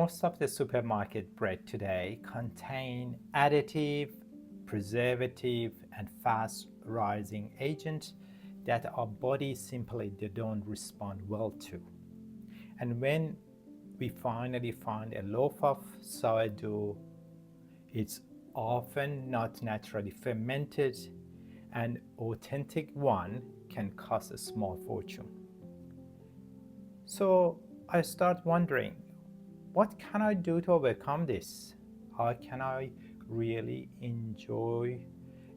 Most of the supermarket bread today contain additive, preservative, and fast-rising agents that our body simply don't respond well to. And when we finally find a loaf of sourdough, it's often not naturally fermented, and authentic one can cost a small fortune. So I start wondering, what can I do to overcome this? How can I really enjoy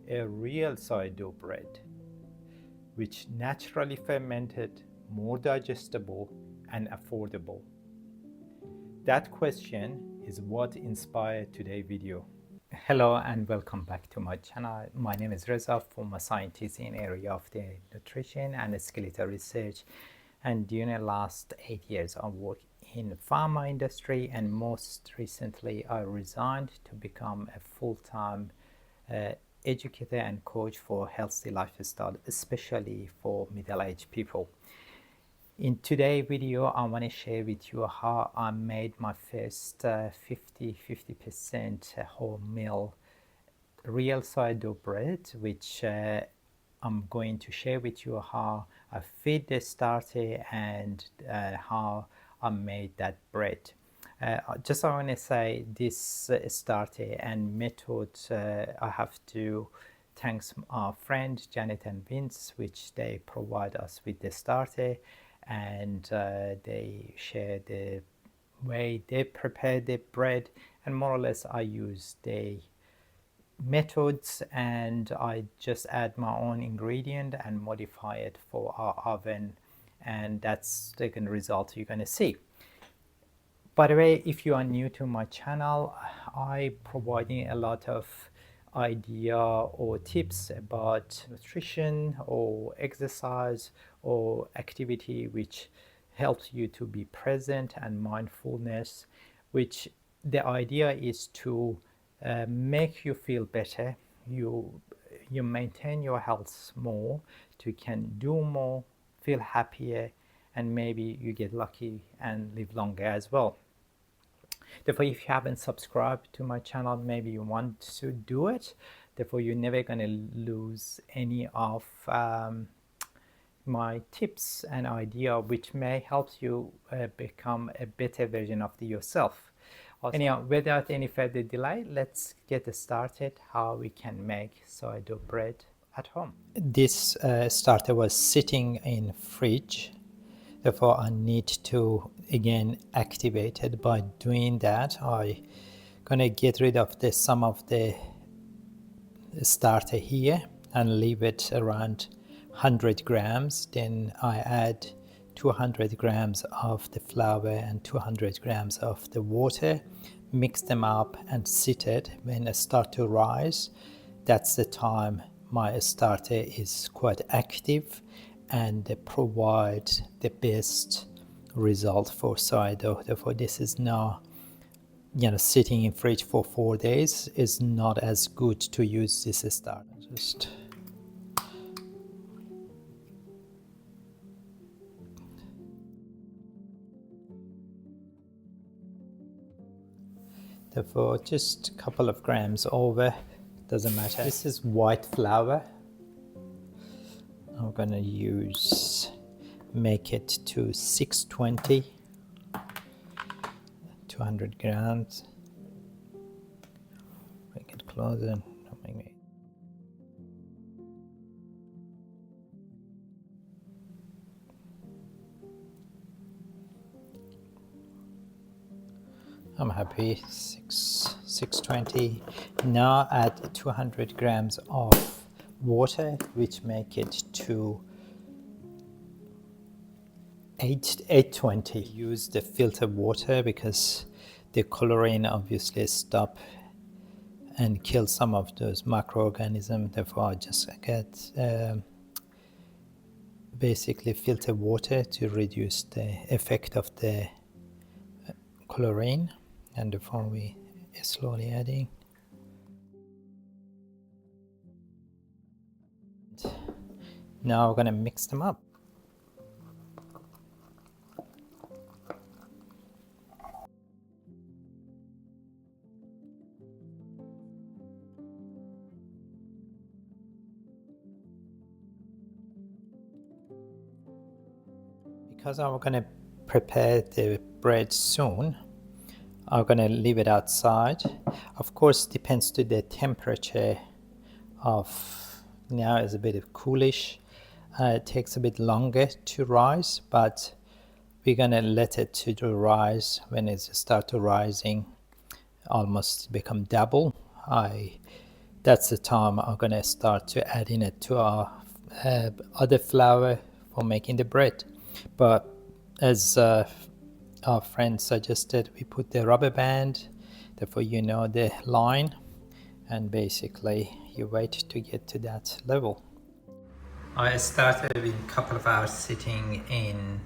a real sourdough bread, which naturally fermented, more digestible and affordable? That question is what inspired today's video. Hello and welcome back to my channel. My name is Reza, former scientist in area of the nutrition and skeletal research, and during the last 8 years I worked in pharma industry, and most recently I resigned to become a full-time educator and coach for healthy lifestyle, especially for middle-aged people. In today's video, I want to share with you how I made my first 50% wholemeal real sourdough bread, which I'm going to share with you how I feed the starter and how I made that bread. Just I want to say this starter and method, I have to thank our friend Janet and Vince, which they provide us with the starter, and they share the way they prepare the bread, and more or less I use the methods and I just add my own ingredient and modify it for our oven, and that's the result you're going to see. By the way, if you are new to my channel, I providing a lot of idea or tips about nutrition or exercise or activity which helps you to be present and mindfulness, which the idea is to make you feel better, you maintain your health more, you can do more, feel happier, and maybe you get lucky and live longer as well. Therefore, if you haven't subscribed to my channel, maybe you want to do it. Therefore, you're never going to lose any of my tips and idea which may help you become a better version of yourself. Anyhow, without any further delay, let's get started how we can make sourdough bread at home. This starter was sitting in fridge. Therefore, I need to again activate it. By doing that, I'm gonna get rid of some of the starter here and leave it around 100 grams. Then I add 200 grams of the flour and 200 grams of the water, mix them up and sit it. When it start to rise, that's the time my starter is quite active and they provide the best result for sourdough. Therefore, this is now, sitting in fridge for 4 days is not as good to use this starter. Therefore, just a couple of grams over, doesn't matter. This is white flour. I'm gonna make it to 620, 200 grams. Make it closer. I'm happy. 620. Now add 200 grams of water, which make it to 820. Use the filtered water because the chlorine obviously stop and kill some of those microorganisms. Therefore, I just get basically filtered water to reduce the effect of the chlorine, and therefore we slowly adding. Now we're going to mix them up. Because I'm going to prepare the bread soon, I'm going to leave it outside. Of course, depends to the temperature of now. Is a bit of coolish. It takes a bit longer to rise, but we're going to let it to rise. When it start to rising, almost become double, that's the time I'm going to start to adding it to our other flour for making the bread. But as our friend suggested, we put the rubber band, therefore you know the line, and basically you wait to get to that level. I started with a couple of hours sitting in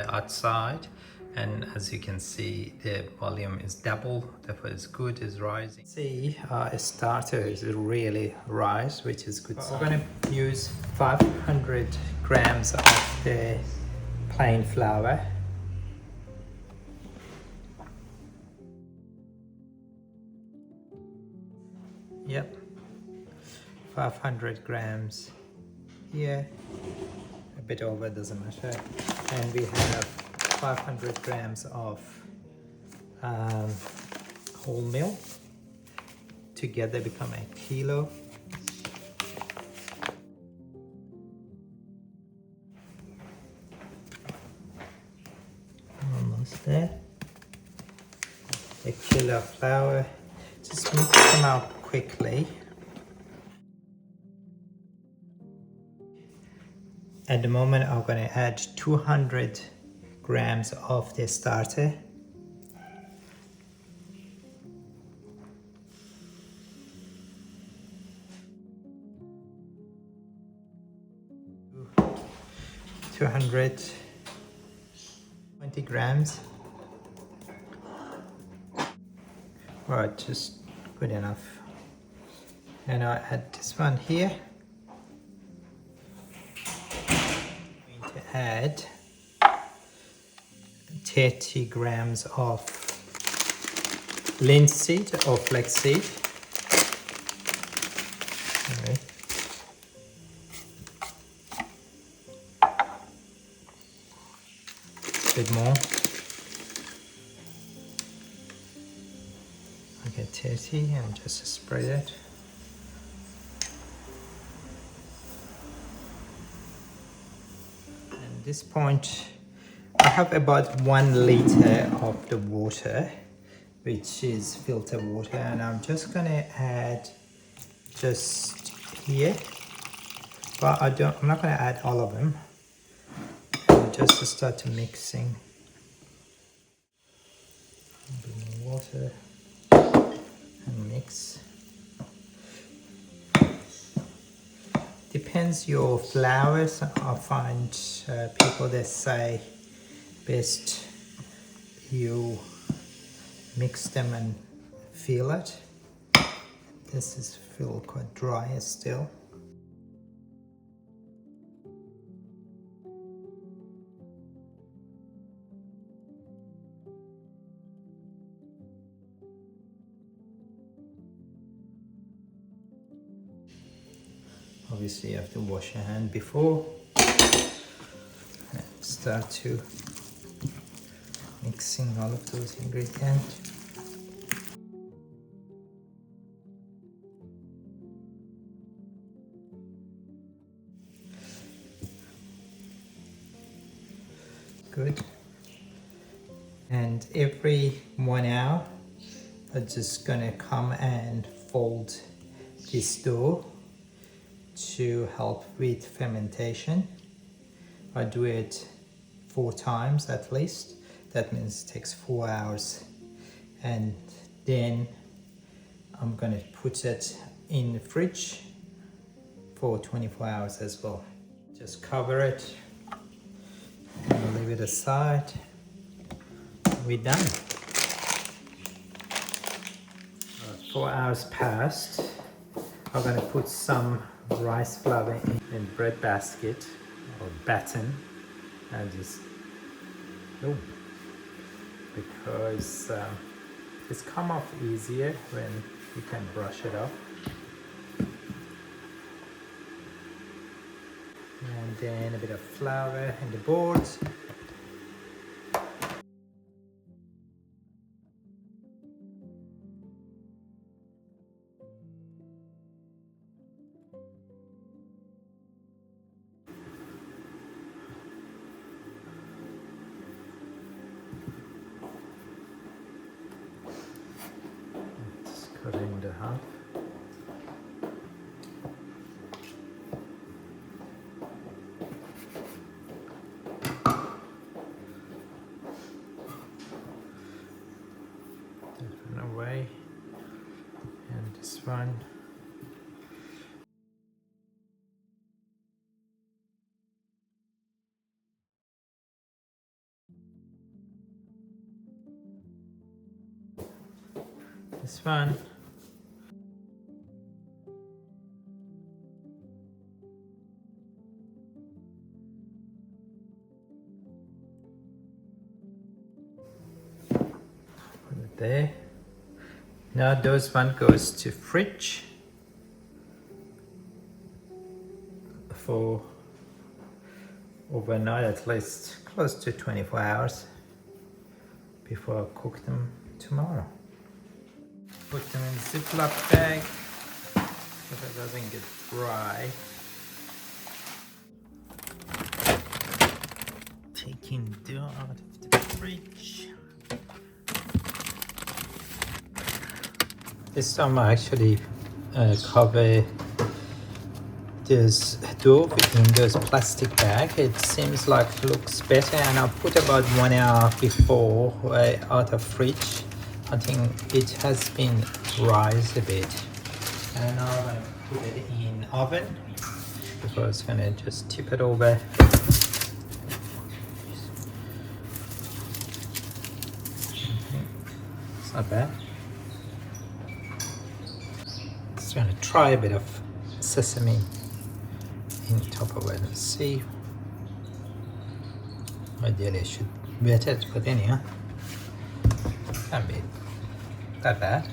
outside, and as you can see the volume is double, therefore it's good, it's rising. See, it started to really rise, which is good. So we're going to use 500 grams of the plain flour. Yep, 500 grams here, a bit over, doesn't matter. And we have 500 grams of wholemeal. Together become a kilo. Almost there. A kilo of flour. Just mix them out quickly. At the moment, I'm going to add 200 grams of the starter. $220 grams. Right, just good enough. And I'll add this one here. I'm going to add 30 grams of linseed or flaxseed. Right. A bit more. I get 30 and just spread it. At this point, I have about 1 liter of the water, which is filter water, and I'm just gonna add just here, but I'm not gonna add all of them. I'll just start mixing. A bit more water and mix. Depends your flours. I find people that say best you mix them and feel it. This is feel quite dry still. Obviously you have to wash your hand before and start to mixing all of those ingredients. Good. And every 1 hour I'm just gonna come and fold this dough to help with fermentation. I do it 4 times at least. That means it takes 4 hours. And then I'm gonna put it in the fridge for 24 hours as well. Just cover it and leave it aside. We're done. 4 hours passed. I'm gonna put some rice flour in bread basket or batten and just because it's come off easier when you can brush it off. And then a bit of flour in the boards. Just cut it into half. Away, and this one. This one. Put it there. Now those one goes to fridge for overnight, at least close to 24 hours before I cook them tomorrow. Put them in Ziploc bag so that doesn't get dry. Taking dough out of the fridge. This time I actually cover this dough in those plastic bag. It seems like looks better, and I put about 1 hour before out of fridge. I think it has been rise a bit, and now I'm gonna put it in oven before it's gonna just tip it over. It's not bad. Just gonna try a bit of sesame in top of it and see. Ideally I should wet it, but anyhow, can't be that bad.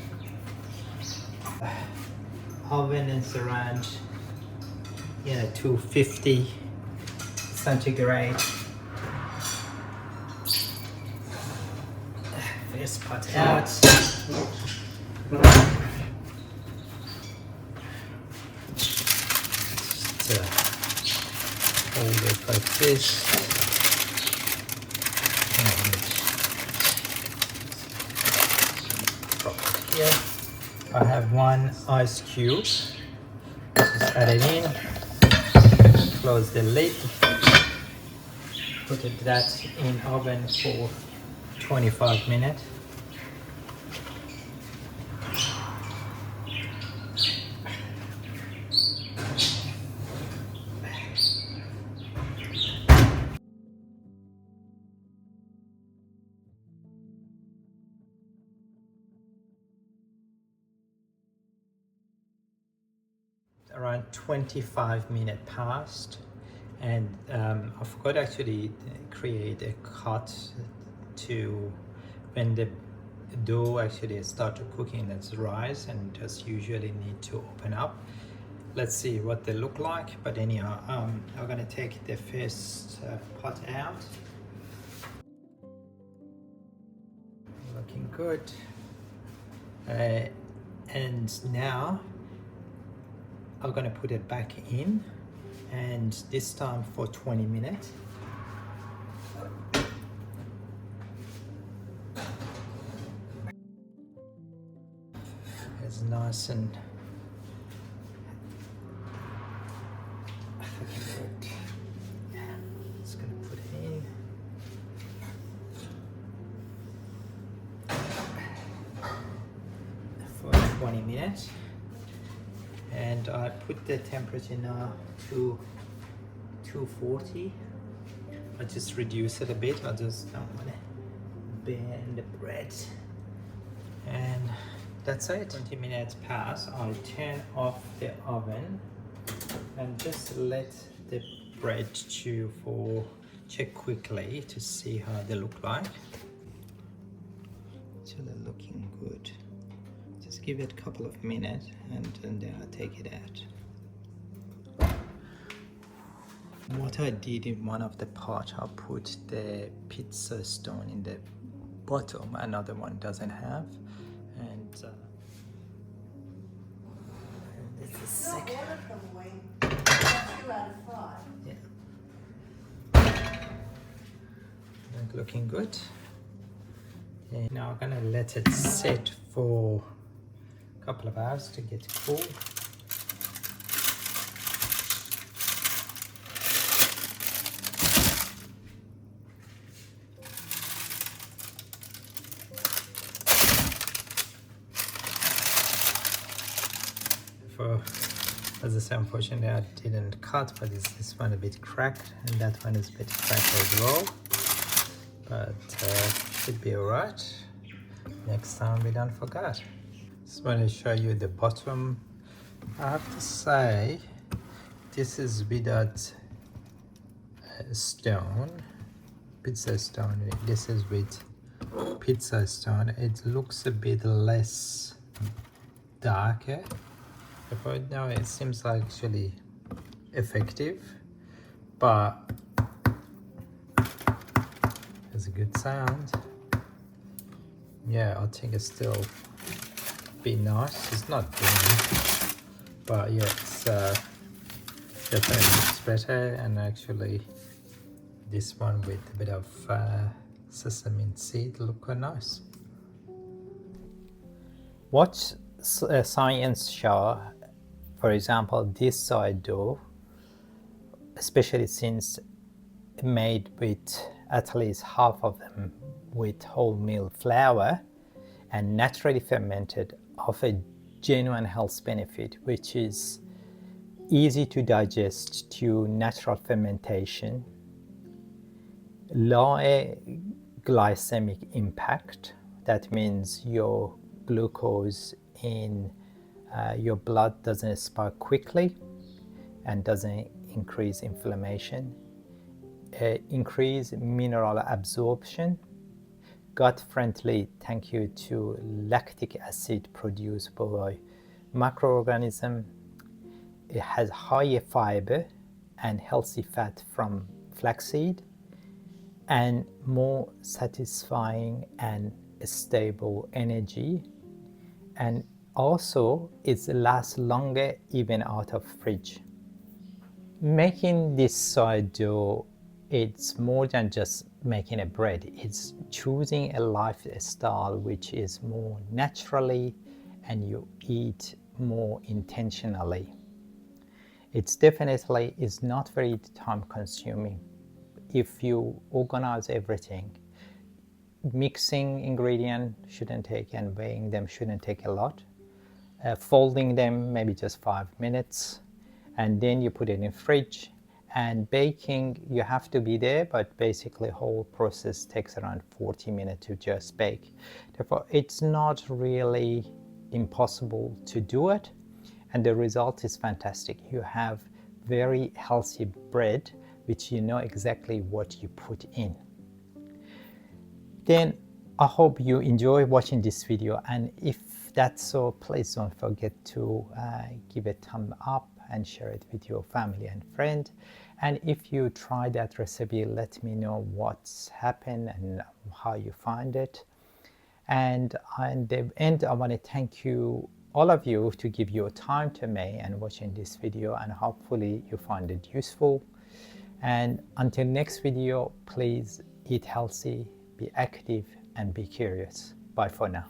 Oven is around 250 centigrade. First pot out. Hold it like this, and drop it here. I have 1 ice cube. Just add it in, close the lid, put that in oven for 25 minutes. Around 25 minutes passed, and I forgot actually create a cut to when the dough actually start to cooking, that's rise, and just usually need to open up. Let's see what they look like, but anyhow, I'm gonna take the first pot out. Looking good. And now I'm gonna put it back in, and this time for 20 minutes. It's nice and good. Just gonna put it in. For 20 minutes. And I put the temperature now to 240. I just reduce it a bit. I just don't want to burn the bread. And that's it. 20 minutes pass. I turn off the oven and just let the bread chew for, check quickly to see how they look like. So they're looking good. Just give it a couple of minutes, and then I'll take it out. What I did in one of the pot, I put the pizza stone in the bottom, another one doesn't have, and it's a second. Not all of them went. 2 out of 5. Yeah. Looking good. And now I'm gonna let it sit for a couple of hours to get cool. As I said, unfortunately I didn't cut, but this one a bit cracked and that one is a bit cracked as well, but should be alright. Next time we don't forget. Just want to show you the bottom. I have to say this is without stone, pizza stone. This is with pizza stone. It looks a bit less darker. Right now it seems actually effective, but it's a good sound. Yeah, I think it's still be nice. It's not big, but yeah, it's definitely looks better. And actually this one with a bit of sesame seed look quite nice. What science show, for example, this sourdough, especially since made with at least half of them with wholemeal flour and naturally fermented, offer genuine health benefit, which is easy to digest to natural fermentation, low glycemic impact. That means your glucose in your blood doesn't spike quickly and doesn't increase inflammation. Increase mineral absorption, gut friendly, thank you to lactic acid produced by microorganism. It has higher fibre and healthy fat from flaxseed, and more satisfying and stable energy, and also it lasts longer even out of fridge. Making this sourdough, it's more than just making a bread. It's choosing a lifestyle which is more naturally and you eat more intentionally. It's definitely is not very time consuming. If you organize everything, mixing ingredient shouldn't take and weighing them shouldn't take a lot. Folding them maybe just 5 minutes, and then you put it in fridge. And baking, you have to be there, but basically whole process takes around 40 minutes to just bake. Therefore, it's not really impossible to do it, and the result is fantastic. You have very healthy bread, which you know exactly what you put in. Then I hope you enjoy watching this video, and if that's so, please don't forget to give a thumb up and share it with your family and friend. And if you try that recipe, let me know what's happened and how you find it. And at the end, I want to thank you, all of you, to give your time to me and watching this video, and hopefully you find it useful. And until next video, please eat healthy, be active, and be curious. Bye for now.